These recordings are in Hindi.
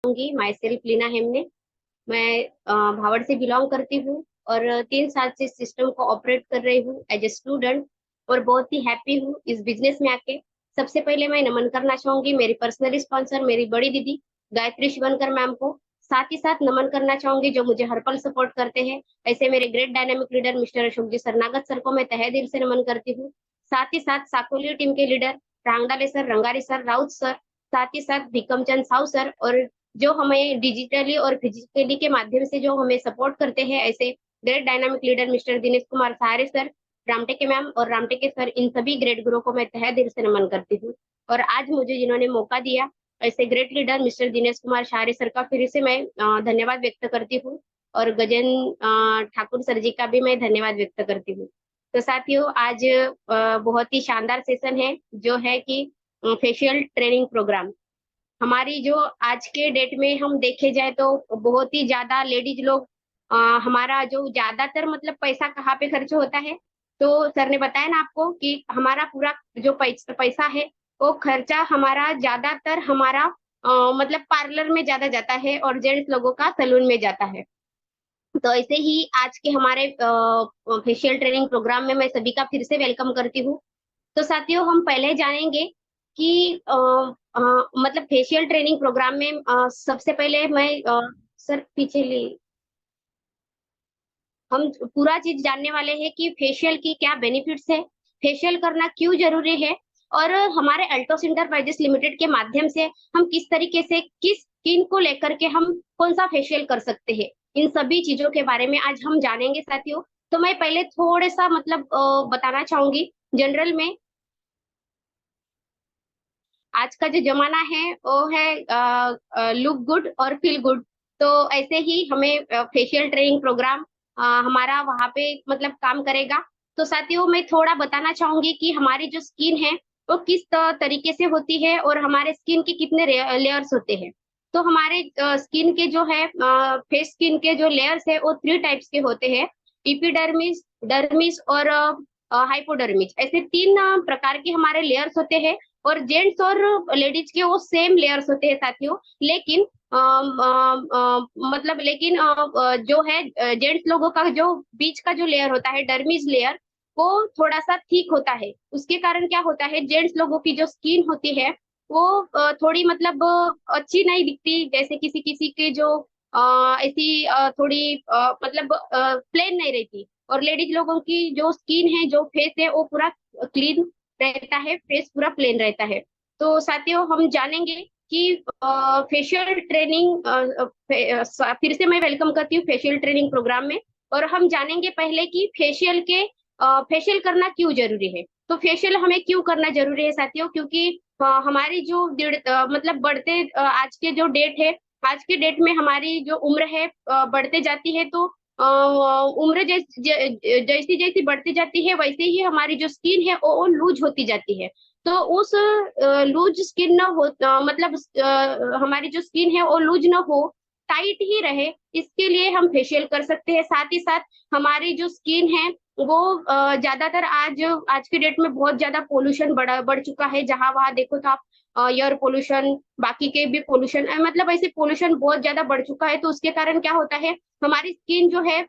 My self Leena हेमने। मैं भावड़ से बिलोंग करती हूँ और 3 साल से सिस्टम को ऑपरेट कर रही हूँ एज ए स्टूडेंट। और बहुत ही हैप्पी हूँ इस बिजनेस में आके। सबसे पहले मैं नमन करना चाहूंगी मेरी पर्सनल स्पॉन्सर मेरी बड़ी दीदी गायत्री शिवनकर मैम को। साथ ही साथ नमन करना चाहूंगी जो मुझे हर पल सपोर्ट करते हैं, ऐसे मेरे great dynamic leader mister Ashok ji Saranagat sir को मैं तहे दिल से नमन करती हूँ। साथ ही साथ साकोली टीम के leader Rangdale sir, Rangari sir, Raut sir, साथ ही साथ भिकमचंद साहू सर, और जो हमें डिजिटली और फिजिकली के माध्यम से जो हमें सपोर्ट करते हैं, ऐसे great dynamic leader mister Dinesh Kumar सहारे सर, रामटेके मैम और रामटेके सर, इन सभी ग्रेट गुरु को मैं तहे दिल से नमन करती हूँ। और आज मुझे जिन्होंने मौका दिया, ऐसे great leader mister Dinesh Kumar सहारे सर का फिर से मैं धन्यवाद व्यक्त करती हूँ। और गजन ठाकुर सर जी का भी मैं धन्यवाद व्यक्त करती हूँ। तो साथियों, आज बहुत ही शानदार सेशन है जो है कि फेशियल ट्रेनिंग प्रोग्राम। हमारी जो आज के डेट में हम देखे जाए तो बहुत ही ज्यादा लेडीज लोग, हमारा जो ज्यादातर मतलब पैसा कहाँ पे खर्च होता है, तो सर ने बताया ना आपको कि हमारा पूरा जो पैसा है वो खर्चा हमारा ज्यादातर हमारा मतलब पार्लर में ज्यादा जाता है और जेंट्स लोगों का सैलून में जाता है। तो ऐसे ही आज के हमारे फेशियल ट्रेनिंग प्रोग्राम में मैं सभी का फिर से वेलकम करती हूँ। तो साथियों, हम पहले जानेंगे कि मतलब फेशियल ट्रेनिंग प्रोग्राम में सबसे पहले मैं सर पीछे ले हम पूरा चीज जानने वाले हैं कि फेशियल की क्या बेनिफिट्स है, फेशियल करना क्यों जरूरी है, और हमारे अल्टोस इंटरप्राइजेस लिमिटेड के माध्यम से हम किस तरीके से किस स्किन को लेकर के हम कौन सा फेशियल कर सकते हैं, इन सभी चीजों के बारे में आज हम जानेंगे साथियों। तो मैं पहले थोड़ा सा मतलब बताना चाहूंगी जनरल में। आज का जो जमाना है वो है लुक गुड और फील गुड। तो ऐसे ही हमें फेशियल ट्रेनिंग प्रोग्राम हमारा वहाँ पे मतलब काम करेगा। तो साथियों, मैं थोड़ा बताना चाहूंगी कि हमारी जो स्किन है वो किस तरीके से होती है और हमारे स्किन के कितने लेयर्स होते हैं। तो हमारे स्किन के जो है फेस स्किन के जो लेयर्स है वो 3 टाइप्स के होते हैं। इपिडर्मिस, डर्मिस और हाइपोडर्मिस, ऐसे 3 प्रकार के हमारे लेयर्स होते हैं। और जेंट्स और लेडीज के वो सेम लेयर्स होते हैं साथियों, लेकिन मतलब लेकिन जो है जेंट्स लोगों का जो बीच का जो लेयर होता है डर्मिस लेयर, वो थोड़ा सा ठीक होता है। उसके कारण क्या होता है, जेंट्स लोगों की जो स्किन होती है वो थोड़ी मतलब अच्छी नहीं दिखती, जैसे किसी किसी के जो ऐसी थोड़ी मतलब प्लेन नहीं रहती। और लेडीज लोगों की जो स्किन है जो फेस है वो पूरा क्लीन रहता है, फेस पूरा प्लेन रहता है। तो साथियों, हम जानेंगे कि फेशियल ट्रेनिंग फिर से मैं वेलकम करती हूँ फेशियल ट्रेनिंग प्रोग्राम में। और हम जानेंगे पहले कि फेशियल करना क्यों जरूरी है। तो फेशियल हमें क्यों करना जरूरी है साथियों, क्योंकि हमारी जो मतलब बढ़ते आज के जो डेट है, आज के डेट में हमारी जो उम्र है बढ़ते जाती है। तो उम्र जैसी जैसी बढ़ती जाती है वैसे ही हमारी जो स्किन है वो लूज होती जाती है। तो उस लूज स्किन न हो मतलब हमारी जो स्किन है वो लूज ना हो, टाइट ही रहे, इसके लिए हम फेशियल कर सकते हैं। साथ ही साथ हमारी जो स्किन है वो ज्यादातर आज आज के डेट में बहुत ज्यादा पोल्यूशन बढ़ चुका है। जहां वहां देखो तो आप एयर पोल्यूशन, बाकी के भी पोल्यूशन, मतलब ऐसे पोल्यूशन बहुत ज्यादा बढ़ चुका है। तो उसके कारण क्या होता है, हमारी स्किन जो है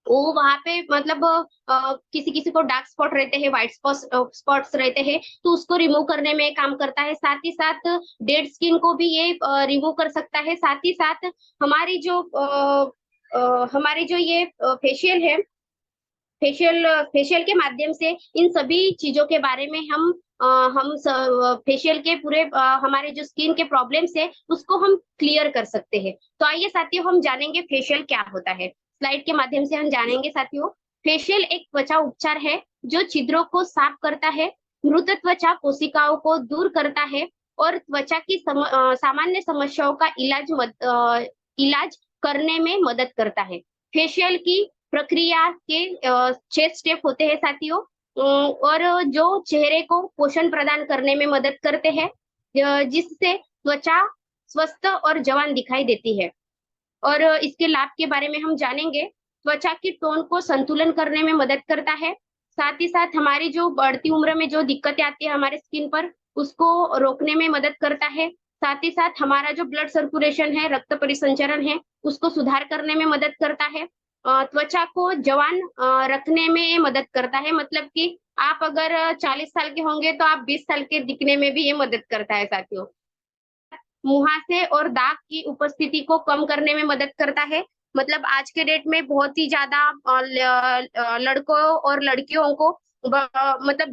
वो वहां पे मतलब किसी किसी को डार्क स्पॉट रहते हैं, व्हाइट स्पॉट्स रहते हैं, तो उसको रिमूव करने में काम करता है। साथ ही साथ डेड स्किन को भी ये रिमूव कर सकता है। साथ ही साथ हमारी जो हमारी जो ये फेशियल है, फेशियल फेशियल के माध्यम से इन सभी चीजों के बारे में हम फेशियल के पूरे हमारे जो स्किन के प्रॉब्लम्स है उसको हम क्लियर कर सकते हैं। तो आइए साथियों, हम जानेंगे फेशियल क्या होता है। स्लाइड के माध्यम से हम जानेंगे साथियों। फेशियल एक त्वचा उपचार है जो छिद्रों को साफ करता है, मृत त्वचा कोशिकाओं को दूर करता है और त्वचा की सामान्य समस्याओं का इलाज करने में मदद करता है। फेशियल की प्रक्रिया के 6 स्टेप होते हैं साथियों, और जो चेहरे को पोषण प्रदान करने में मदद करते हैं, जिससे त्वचा स्वस्थ और जवान दिखाई देती है। और इसके लाभ के बारे में हम जानेंगे। त्वचा की टोन को संतुलन करने में मदद करता है। साथ ही साथ हमारी जो बढ़ती उम्र में जो दिक्कतें आती है हमारे स्किन पर, उसको रोकने में मदद करता है। साथ ही साथ हमारा जो ब्लड सर्कुलेशन है, रक्त परिसंचरण है, उसको सुधार करने में मदद करता है। त्वचा को जवान रखने में ये मदद करता है, मतलब कि आप अगर 40 साल के होंगे तो आप 20 साल के दिखने में भी ये मदद करता है साथियों। मुहासे और दाग की उपस्थिति को कम करने में मदद करता है। मतलब आज के डेट में बहुत ही ज़्यादा लड़कों और लड़कियों को मतलब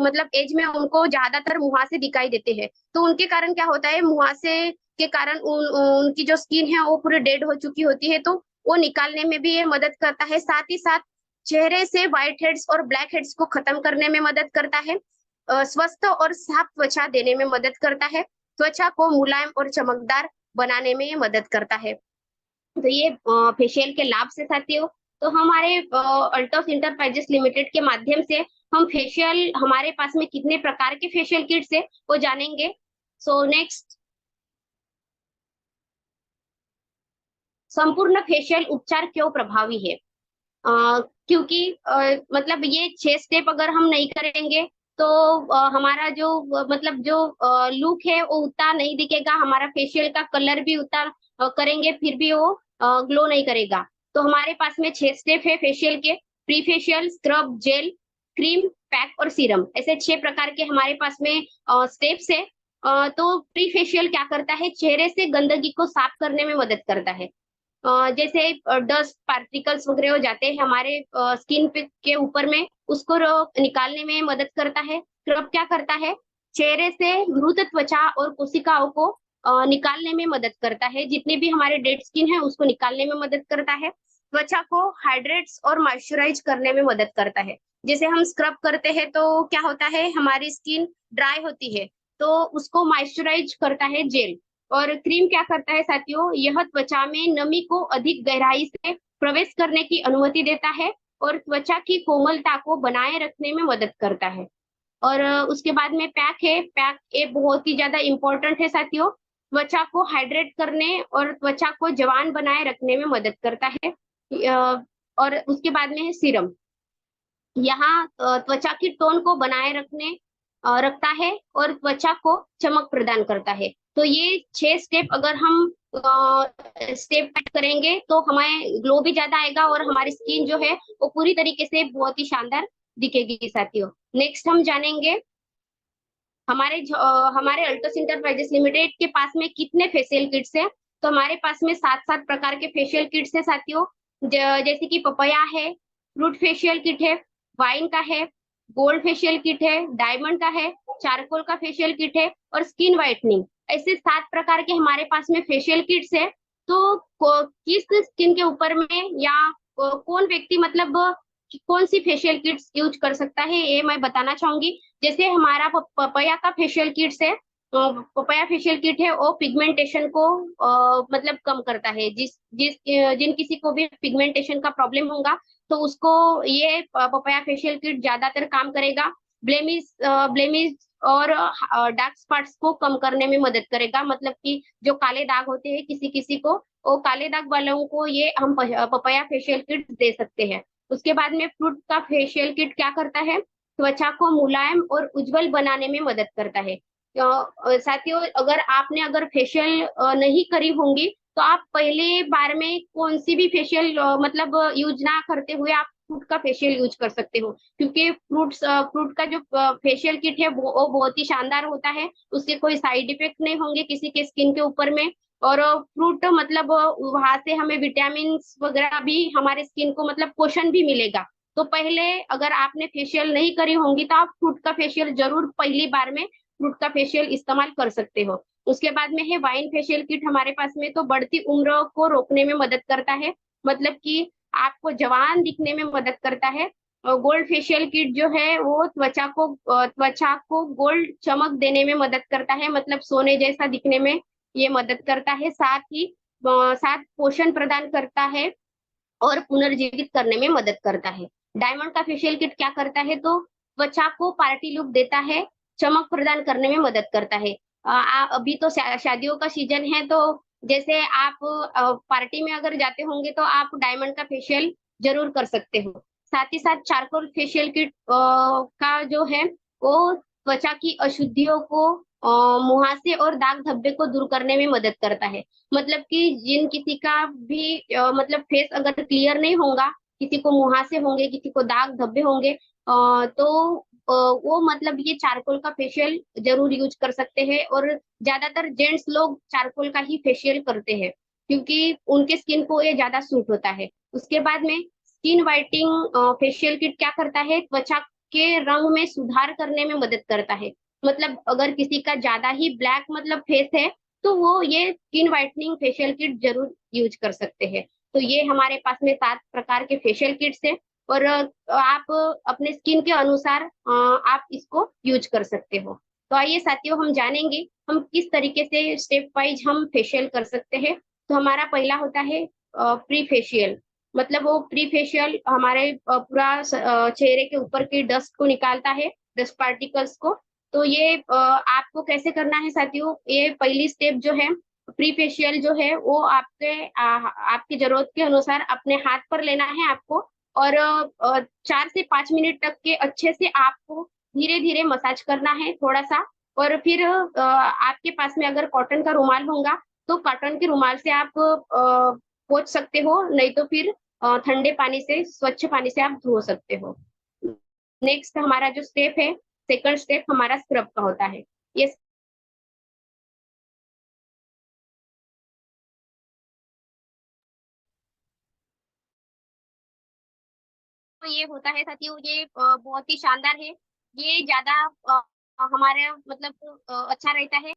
मतलब एज में उनको ज़्यादातर मुहासे दिखाई देते हैं। तो उनके कारण क्या होता है, मुहासे के कारण उनकी जो स्किन है वो पूरी डेड हो चुकी होती है, तो वो निकालने में भी ये मदद करता है। साथ ही साथ चेहरे से व्हाइट हेड्स और ब्लैक हेड्स को खत्म करने में मदद करता है। स्वस्थ और साफ त्वचा देने में मदद करता है। त्वचा को मुलायम और चमकदार बनाने में ये मदद करता है। तो ये फेशियल के लाभ से साथियों, तो हमारे अल्टोस इंटरप्राइजेस लिमिटेड के माध्यम से हम फेशियल, हमारे पास में कितने प्रकार के फेशियल किट्स है वो जानेंगे। सो नेक्स्ट, संपूर्ण फेशियल उपचार क्यों प्रभावी है? क्योंकि मतलब ये 6 स्टेप अगर हम नहीं करेंगे तो हमारा जो मतलब जो लुक है वो उतना नहीं दिखेगा, हमारा फेशियल का कलर भी उतना करेंगे फिर भी वो ग्लो नहीं करेगा। तो हमारे पास में 6 स्टेप है फेशियल के, pre facial, scrub, gel, cream, pack और सीरम, ऐसे 6 प्रकार के हमारे पास में स्टेप्स है। तो प्री फेशियल क्या करता है, चेहरे से गंदगी को साफ करने में मदद करता है। जैसे डस्ट पार्टिकल्स वगैरह हो जाते हैं हमारे स्किन पे के ऊपर में, उसको निकालने में मदद करता है। स्क्रब क्या करता है, चेहरे से मृत त्वचा और कोशिकाओं को निकालने में मदद करता है, जितनी भी हमारे डेड स्किन है उसको निकालने में मदद करता है। त्वचा को हाइड्रेट्स और मॉइस्चराइज करने में मदद करता है। जैसे हम स्क्रब करते हैं तो क्या होता है, हमारी स्किन ड्राई होती है, तो उसको मॉइस्चराइज करता है जेल। और क्रीम क्या करता है साथियों, यह त्वचा में नमी को अधिक गहराई से प्रवेश करने की अनुमति देता है और त्वचा की कोमलता को बनाए रखने में मदद करता है। और उसके बाद में पैक है, पैक ये बहुत ही ज्यादा इम्पोर्टेंट है साथियों, त्वचा को हाइड्रेट करने और त्वचा को जवान बनाए रखने में मदद करता है। और उसके बाद में है सीरम, यहाँ त्वचा की टोन को बनाए रखता है और त्वचा को चमक प्रदान करता है। तो ये 6 स्टेप अगर हम स्टेप करेंगे तो हमें ग्लो भी ज्यादा आएगा और हमारी स्किन जो है वो पूरी तरीके से बहुत ही शानदार दिखेगी साथियों। नेक्स्ट हम जानेंगे हमारे अल्टोस इंटरप्राइजेस लिमिटेड के पास में कितने फेशियल किट्स है। तो हमारे पास में 7 प्रकार के फेशियल किट्स है साथियों। जैसे कि पपया है, फ्रूट फेशियल किट है, वाइन का है, गोल्ड फेशियल किट है, डायमंड का है, चारकोल का फेशियल किट है और स्किन व्हाइटनिंग, ऐसे 7 प्रकार के हमारे पास में फेशियल किट्स है। तो किस स्किन के ऊपर में या कौन व्यक्ति मतलब कौन सी फेशियल किट्स यूज कर सकता है ये मैं बताना चाहूंगी। जैसे हमारा पपया का फेशियल किट्स है, तो पपया फेशियल किट है वो पिगमेंटेशन को मतलब कम करता है। जिस जिस जिन किसी को भी पिगमेंटेशन का प्रॉब्लम होगा तो उसको ये पपया फेशियल किट ज्यादातर काम करेगा। ब्लेमिश और डार्क स्पॉट्स को कम करने में मदद करेगा, मतलब कि जो काले दाग होते हैं किसी किसी को, वो काले दाग वालों को ये हम पपया फेशियल किट दे सकते हैं। उसके बाद में फ्रूट का फेशियल किट क्या करता है, त्वचा को मुलायम और उज्जवल बनाने में मदद करता है। साथियों, अगर फेशियल नहीं करी होंगी तो आप पहले बार में कौन सी भी फेशियल मतलब यूज ना करते हुए आप फ्रूट का फेशियल यूज कर सकते हो, क्योंकि फ्रूट का जो फेशियल किट है वो बहुत ही शानदार होता है, उसके कोई साइड इफेक्ट नहीं होंगे किसी के स्किन के ऊपर में। और फ्रूट मतलब वहां से हमें विटामिन वगैरह भी हमारे स्किन को मतलब पोषण भी मिलेगा। तो पहले अगर आपने फेशियल नहीं करी होंगी तो आप फ्रूट का फेशियल जरूर पहली बार में फ्रूट का फेशियल इस्तेमाल कर सकते हो। उसके बाद में है वाइन फेशियल किट हमारे पास में, तो बढ़ती उम्र को रोकने में मदद करता है, मतलब कि आपको जवान दिखने में मदद करता है। गोल्ड फेशियल किट जो है वो त्वचा को गोल्ड चमक देने में मदद करता है, मतलब सोने जैसा दिखने में ये मदद करता है। साथ पोषण प्रदान करता है और पुनर्जीवित करने में मदद करता है। डायमंड का फेशियल किट क्या करता है, तो त्वचा को पार्टी लुक देता है, चमक प्रदान करने में मदद करता है। अभी तो शादियों का सीजन है, तो जैसे आप पार्टी में अगर जाते होंगे तो आप डायमंड का फेशियल जरूर कर सकते हो। साथ ही साथ चारकोल फेशियल किट का जो है वो त्वचा की अशुद्धियों को मुहासे और दाग धब्बे को दूर करने में मदद करता है। मतलब कि जिन किसी का भी मतलब फेस अगर क्लियर नहीं होगा, किसी को मुहासे होंगे, किसी को दाग धब्बे होंगे, तो वो मतलब ये चारकोल का फेशियल जरूर यूज कर सकते हैं। और ज्यादातर जेंट्स लोग चारकोल का ही फेशियल करते हैं, क्योंकि उनके स्किन को ये ज्यादा सूट होता है। उसके बाद में स्किन वाइटिंग फेशियल किट क्या करता है, त्वचा के रंग में सुधार करने में मदद करता है। मतलब अगर किसी का ज्यादा ही ब्लैक मतलब फेस है, तो वो ये स्किन वाइटनिंग फेशियल किट जरूर यूज कर सकते हैं। तो ये हमारे पास में 7 प्रकार के फेशियल किट्स है। और आप अपने स्किन के अनुसार आप इसको यूज कर सकते हो। तो आइए साथियों, हम जानेंगे हम किस तरीके से स्टेप वाइज हम फेशियल कर सकते हैं। तो हमारा पहला होता है प्री फेशियल। मतलब वो प्री फेशियल हमारे चेहरे के ऊपर की डस्ट को निकालता है, डस्ट पार्टिकल्स को। तो ये आपको कैसे करना है साथियों, ये पहली स्टेप जो है प्री फेशियल जो है, वो आपकी जरूरत के अनुसार अपने हाथ पर लेना है आपको। और 4 से 5 मिनट तक के अच्छे से आपको धीरे धीरे मसाज करना है थोड़ा सा। और फिर आपके पास में अगर कॉटन का रुमाल होगा, तो कॉटन के रुमाल से आप पोंछ सकते हो, नहीं तो फिर ठंडे पानी से, स्वच्छ पानी से आप धो सकते हो। नेक्स्ट हमारा जो स्टेप है, सेकंड स्टेप हमारा स्क्रब का होता है। ये तो ये होता है साथियों, ये बहुत ही शानदार है। ये ज्यादा हमारे मतलब अच्छा रहता है।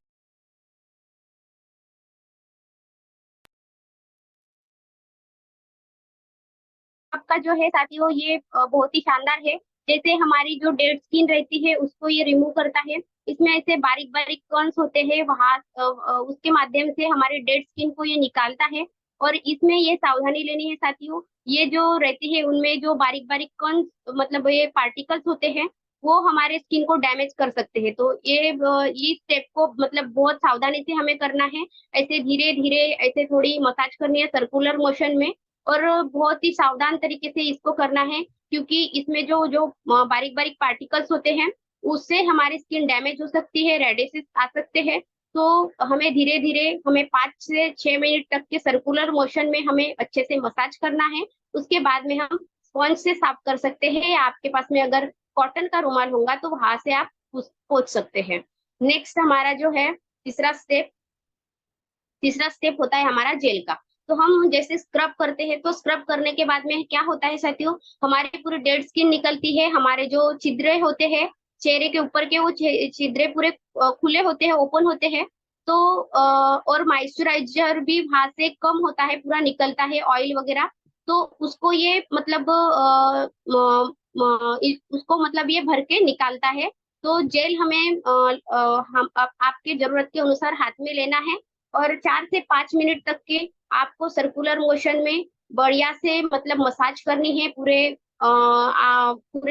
आपका जो है साथियों, ये बहुत ही शानदार है। जैसे हमारी जो डेड स्किन रहती है, उसको ये रिमूव करता है। इसमें ऐसे बारीक बारीक कॉर्न्स होते हैं, वहां उसके माध्यम से हमारे डेड स्किन को ये निकालता है। और इसमें ये सावधानी लेनी है साथियों, ये जो रहती है उनमें जो बारीक बारीक कॉर्न्स मतलब ये पार्टिकल्स होते हैं, वो हमारे स्किन को डैमेज कर सकते हैं। तो ये स्टेप को मतलब बहुत सावधानी से हमें करना है। ऐसे धीरे धीरे ऐसे थोड़ी मसाज करनी है सर्कुलर मोशन में। और बहुत ही सावधान तरीके से इसको करना है, क्योंकि इसमें जो जो बारीक बारीक पार्टिकल्स होते हैं, उससे हमारी स्किन डैमेज हो सकती है, रेडिसेस आ सकते हैं। तो हमें धीरे धीरे, हमें 5 से 6 मिनट तक के सर्कुलर मोशन में हमें अच्छे से मसाज करना है। उसके बाद में हम स्पॉन्ज से साफ कर सकते हैं, या आपके पास में अगर कॉटन का रुमाल होगा तो वहां से आप पोंछ सकते हैं। नेक्स्ट हमारा जो है तीसरा स्टेप होता है हमारा जेल का। तो हम जैसे स्क्रब करते हैं, तो स्क्रब करने के बाद में क्या होता है साथियों, हमारे पूरे डेड स्किन निकलती है, हमारे जो छिद्रे होते हैं चेहरे के ऊपर के, वो छिद्रे पूरे खुले होते हैं, ओपन होते हैं। तो और मॉइस्चराइजर भी वहां से कम होता है, पूरा निकलता है ऑयल वगैरह। तो उसको ये मतलब उसको मतलब ये भर के निकालता है। तो जेल हमें आपके जरूरत के अनुसार हाथ में लेना है। और 4 से 5 मिनट तक के आपको सर्कुलर मोशन में बढ़िया से मतलब मसाज करनी है पूरे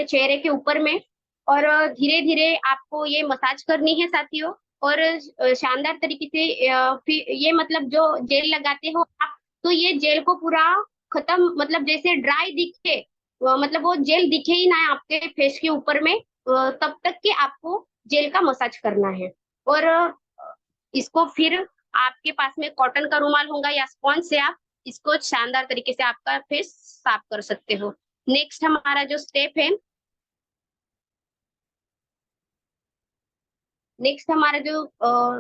चेहरे के ऊपर में। और धीरे धीरे आपको ये मसाज करनी है साथियों। और शानदार तरीके से फिर ये मतलब जो जेल लगाते हो आप, तो ये जेल को पूरा खत्म, मतलब जैसे ड्राई दिखे, मतलब वो जेल दिखे ही ना आपके फेस के ऊपर में, तब तक के आपको जेल का मसाज करना है। और इसको फिर आपके पास में कॉटन का रुमाल होगा या स्पॉन्ज से आप इसको शानदार तरीके से आपका फेस साफ कर सकते हो। नेक्स्ट हमारा जो स्टेप है, नेक्स्ट हमारा जो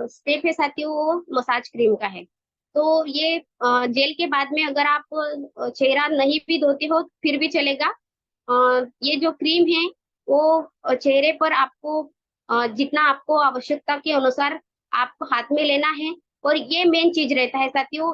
स्टेप है साथियों, वो मसाज क्रीम का है। तो ये जेल के बाद में अगर आप चेहरा नहीं भी धोते हो फिर भी चलेगा। ये जो क्रीम है, वो चेहरे पर आपको जितना आपको आवश्यकता के अनुसार आपको हाथ में लेना है। और ये मेन चीज रहता है साथियों,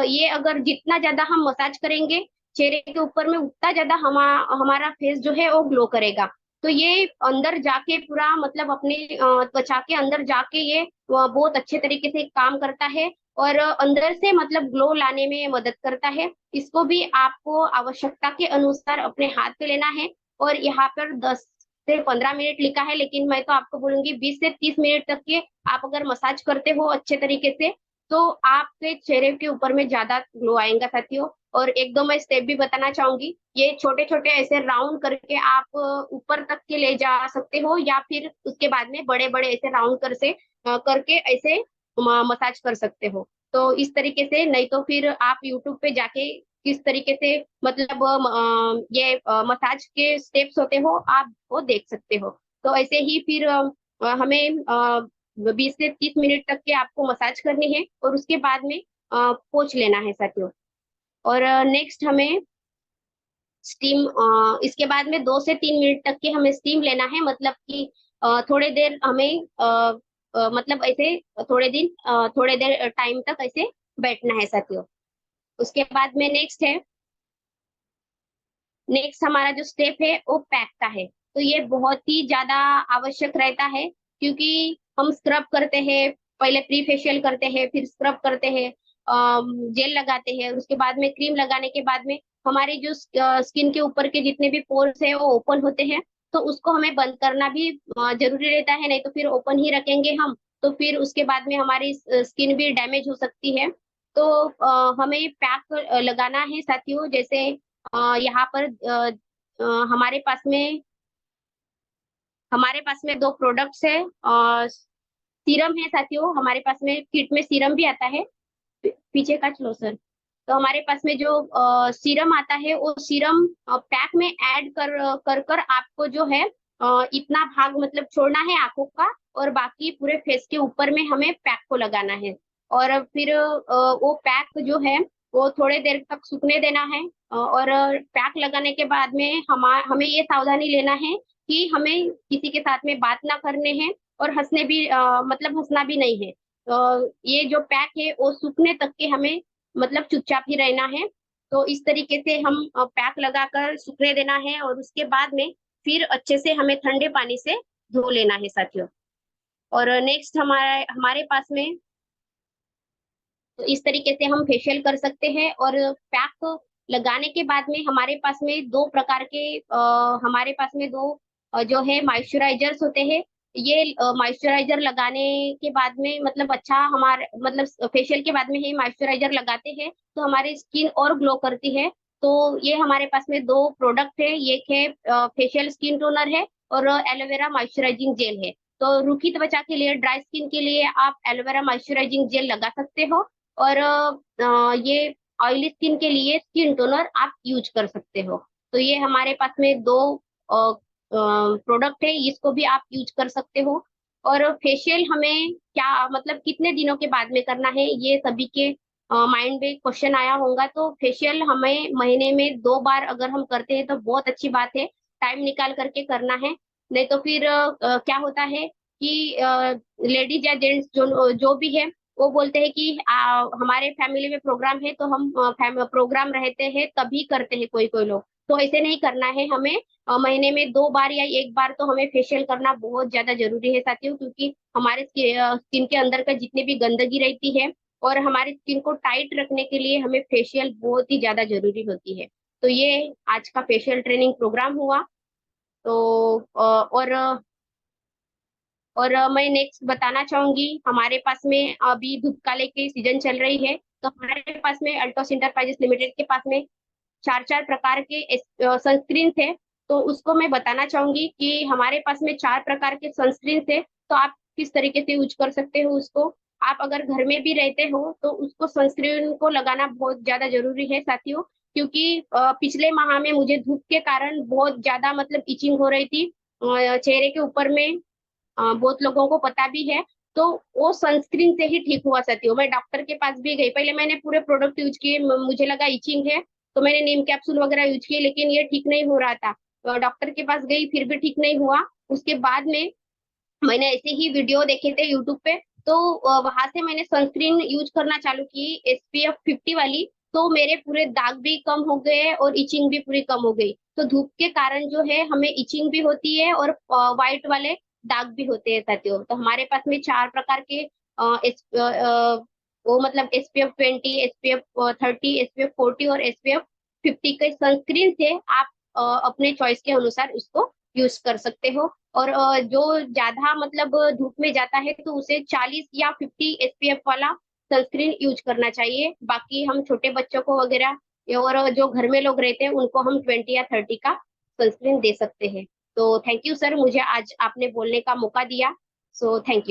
ये अगर जितना ज्यादा हम मसाज करेंगे चेहरे के ऊपर में, उतना ज्यादा हमारा फेस जो है वो ग्लो करेगा। तो ये अंदर जाके पूरा मतलब अपने त्वचा के अंदर जाके ये बहुत अच्छे तरीके से काम करता है। और अंदर से मतलब ग्लो लाने में मदद करता है। इसको भी आपको आवश्यकता के अनुसार अपने हाथ पे लेना है। और यहाँ पर 10 से 15 मिनट लिखा है, लेकिन मैं तो आपको बोलूंगी 20 से 30 मिनट तक के आप अगर मसाज करते हो अच्छे तरीके से, तो आपके चेहरे के ऊपर में ज्यादा ग्लो आएगा साथियों। और एक दो मैं स्टेप भी बताना चाहूंगी। ये छोटे छोटे ऐसे राउंड करके आप ऊपर तक के ले जा सकते हो, या फिर उसके बाद में बड़े बड़े ऐसे राउंड कर से करके ऐसे मसाज कर सकते हो। तो इस तरीके से, नहीं तो फिर आप यूट्यूब पे जाके किस तरीके से मतलब ये मसाज के स्टेप्स होते हो आप वो देख सकते हो। तो ऐसे ही फिर हमें 20 से 30 मिनट तक के आपको मसाज करनी है और उसके बाद में पोंछ लेना है साथियों। और नेक्स्ट हमें स्टीम, इसके बाद में 2 से 3 मिनट तक के हमें स्टीम लेना है, मतलब कि थोड़े देर हमें मतलब ऐसे थोड़े देर टाइम तक ऐसे बैठना है साथियों। उसके बाद में नेक्स्ट हमारा जो स्टेप है वो पैक का है। तो ये बहुत ही ज्यादा आवश्यक रहता है, क्योंकि हम स्क्रब करते हैं, पहले प्री फेशियल करते हैं, फिर स्क्रब करते हैं, जेल लगाते हैं, उसके बाद में क्रीम लगाने के बाद में हमारे जो स्किन के ऊपर के जितने भी पोर्स है वो ओपन होते हैं। तो उसको हमें बंद करना भी जरूरी रहता है, नहीं तो फिर ओपन ही रखेंगे हम तो फिर उसके बाद में हमारी स्किन भी डैमेज हो सकती है। तो हमें पैक लगाना है साथियों। जैसे यहाँ पर हमारे पास में दो प्रोडक्ट्स है। सीरम है साथियों, हमारे पास में किट में सीरम भी आता है। पीछे का चलो सर। तो हमारे पास में जो सीरम आता है वो सीरम पैक में ऐड कर आपको जो है इतना भाग मतलब छोड़ना है आंखों का, और बाकी पूरे फेस के ऊपर में हमें पैक को लगाना है। और फिर वो पैक जो है वो थोड़े देर तक सूखने देना है। और पैक लगाने के बाद में हमें ये सावधानी लेना है कि हमें किसी के साथ में बात ना करने हैं, और हंसने भी मतलब हंसना भी नहीं है। ये जो पैक है वो सूखने तक के हमें मतलब चुपचाप ही रहना है। तो इस तरीके से हम पैक लगाकर सूखने देना है, और उसके बाद में फिर अच्छे से हमें ठंडे पानी से धो लेना है साथियों। और नेक्स्ट हमारे पास में तो इस तरीके से हम फेशियल कर सकते हैं। और पैक लगाने के बाद में हमारे पास में दो प्रकार के हमारे पास में दो जो है मॉइस्चराइजर्स होते हैं। ये मॉइस्चराइजर लगाने के बाद में मतलब अच्छा हमारे मतलब फेशियल के बाद में ही मॉइस्चराइजर लगाते हैं तो हमारी स्किन और ग्लो करती है। तो ये हमारे पास में दो प्रोडक्ट है, एक है फेशियल स्किन टोनर है, और एलोवेरा मॉइस्चराइजिंग जेल है। तो रूखी त्वचा के लिए, ड्राई स्किन के लिए आप एलोवेरा मॉइस्चराइजिंग जेल लगा सकते हो। और ये ऑयली स्किन के लिए स्किन टोनर आप यूज कर सकते हो। तो ये हमारे पास में दो प्रोडक्ट है, इसको भी आप यूज कर सकते हो। और फेशियल हमें क्या मतलब कितने दिनों के बाद में करना है, ये सभी के माइंड में क्वेश्चन आया होगा। तो फेशियल हमें महीने में 2 बार अगर हम करते हैं तो बहुत अच्छी बात है, टाइम निकाल करके करना है। नहीं तो फिर क्या होता है कि लेडीज या जेंट्स जो जो भी है वो बोलते हैं कि हमारे फैमिली में प्रोग्राम है तो हम प्रोग्राम रहते हैं तभी करते हैं कोई कोई लोग। तो ऐसे नहीं करना है हमें। महीने में 2 बार या 1 बार तो हमें फेशियल करना बहुत ज्यादा जरूरी है साथियों, क्योंकि हमारे स्किन के अंदर का जितनी भी गंदगी रहती है और हमारी स्किन को टाइट रखने के लिए हमें फेशियल बहुत ही ज्यादा जरूरी होती है। तो ये आज का फेशियल ट्रेनिंग प्रोग्राम हुआ। तो मैं नेक्स्ट बताना चाहूंगी, हमारे पास में अभी धूपकाले की सीजन चल रही है, तो हमारे पास में अल्टोस इंटरप्राइजेस लिमिटेड के पास में चार चार प्रकार के सनस्क्रीन थे। तो उसको मैं बताना चाहूंगी कि हमारे पास में 4 प्रकार के सनस्क्रीन थे, तो आप किस तरीके से यूज कर सकते हो उसको। आप अगर घर में भी रहते हो तो उसको सनस्क्रीन को लगाना बहुत ज्यादा जरूरी है साथियों, क्योंकि पिछले माह में मुझे धूप के कारण बहुत ज्यादा मतलब इचिंग हो रही थी चेहरे के ऊपर में। बहुत लोगों को पता भी है। तो वो सनस्क्रीन से ही ठीक हुआ साथियों। मैं डॉक्टर के पास भी गई, पहले मैंने पूरे प्रोडक्ट यूज किए, मुझे लगा इचिंग है तो मैंने नीम कैप्सूल वगैरह यूज किए, लेकिन ये ठीक नहीं हो रहा था। तो डॉक्टर के पास गई फिर भी ठीक नहीं हुआ। उसके बाद में मैंने ऐसे ही वीडियो देखे थे यूट्यूब पे, तो वहां से मैंने सनस्क्रीन यूज करना चालू की SPF 50 वाली। तो मेरे पूरे दाग भी कम हो गए और इचिंग भी पूरी कम हो गई। तो धूप के कारण जो है हमें इचिंग भी होती है और व्हाइट वाले दाग भी होते हैं साथियों। तो हमारे पास में 4 प्रकार के वो मतलब SPF 20, SPF 30, SPF 40 और SPF 50 के सनस्क्रीन से आप अपने चॉइस के अनुसार उसको यूज कर सकते हो। और जो ज्यादा मतलब धूप में जाता है तो उसे 40 या 50 SPF वाला सनस्क्रीन यूज करना चाहिए। बाकी हम छोटे बच्चों को वगैरह और जो घर में लोग रहते हैं उनको हम 20 या 30 का सनस्क्रीन दे सकते हैं। तो थैंक यू सर, मुझे आज आपने बोलने का मौका दिया। So thank you.